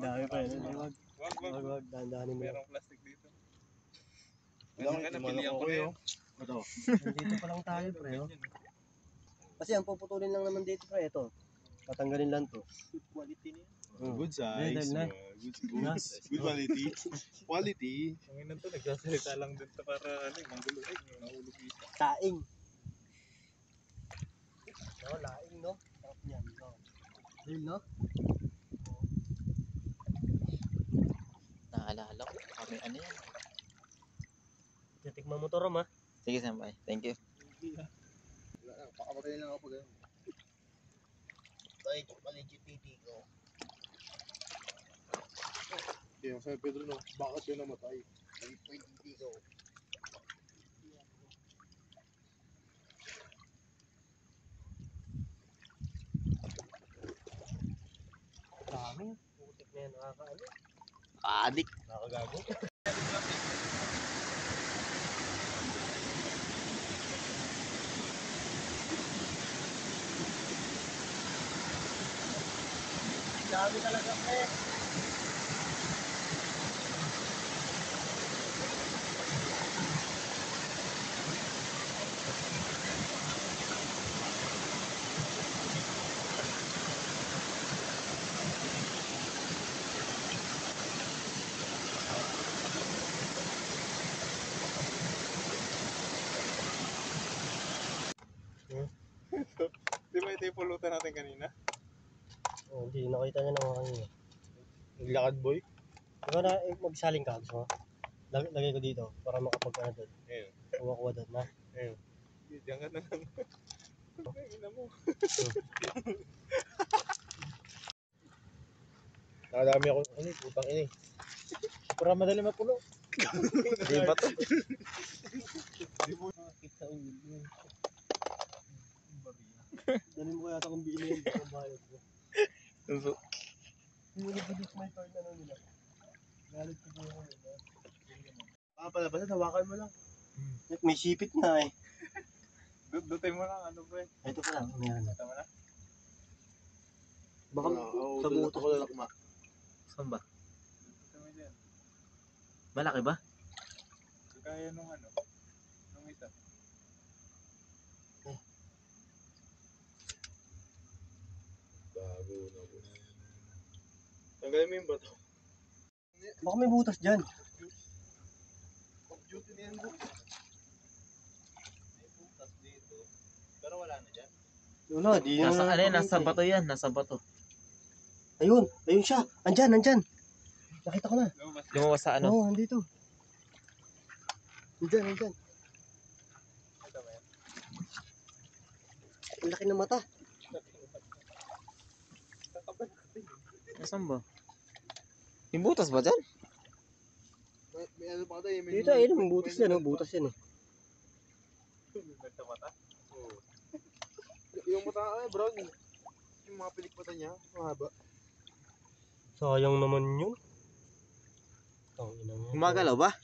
Dami pa yun. Wag. Dandanin mo. Merong plastic dito. Wala Ka na, pilihan ko na yun. Ito. Nandito pa lang tayo, pre. Oh. Kasi ang puputulin lang naman dito, pre. Ito. Tatanggalin lang to. Good quality niya. Good size. Good quality. Quality. Ang ina to, nagsasalita lang din to para manggulo. Nahulog isa. Laing. No, laing, no? Sarap yan, no? Real, no? Naalala ko. Kami ano yan. Titikman mo to, Rom, ha? Sige, Sambay. Thank you. Pakamatay lang ako pag gano'n. Paligid titi ko. Kaya sabi Pedro, no, bakit yun namatay? Paligid titi ko. Dami. Putik na yan, nakakaano. Adik. Nakagago. Dami talaga, pre. Di ba ito yung pulutan natin kanina? Oh, hindi, nakita niya naman kanina. Naglakad boy? Diba na, magsaling ka, gusto mo? Lagay ko dito, para makapagkana doon. Ayun. Kumakuha doon, na? Ayun. Diyan ka na lang. Ay, ina mo. Nakadami ako. Ano putang ini. Para madali mapuno. Di ba to? Di mo nakakita ang ulo. Dali mo kaya akong bilhin yung bayad ko. Hindi na bilis may turn na nila. Galit ko po yun. Palabasan, hawakan mo lang. May sipit na eh. Dutay mo lang, ano ba eh. Ito pa lang, meron na. Tama na? Baka sa buto. Ako lalakma. Saan ba? Dutay mo dyan. Malaki ba? Kaya nung ano. Nung isa. Bago na po. Tanggalin mo yung bato. Baka may butas dyan. Duty na yan bro. May butas dito. Pero wala na dyan. Wala, di Nasa, na ano yan? Nasa bato yan. Nasa bato. Ayun siya. Andyan. Nakita ko na. Lumabas. Lumawas sa ano? Oo, andito. Andyan. Ito ba yan? Ang laki ng mata. Saan ba? Yung butas ba dyan? May ano pa tayo. Dito, ayun, may butas yan. Butas yan eh. Nagtamata? Oo. Yung mata brown. Yung mga pilik mata niya. Mahaba. Sayang naman yun. Gumagalaw ba?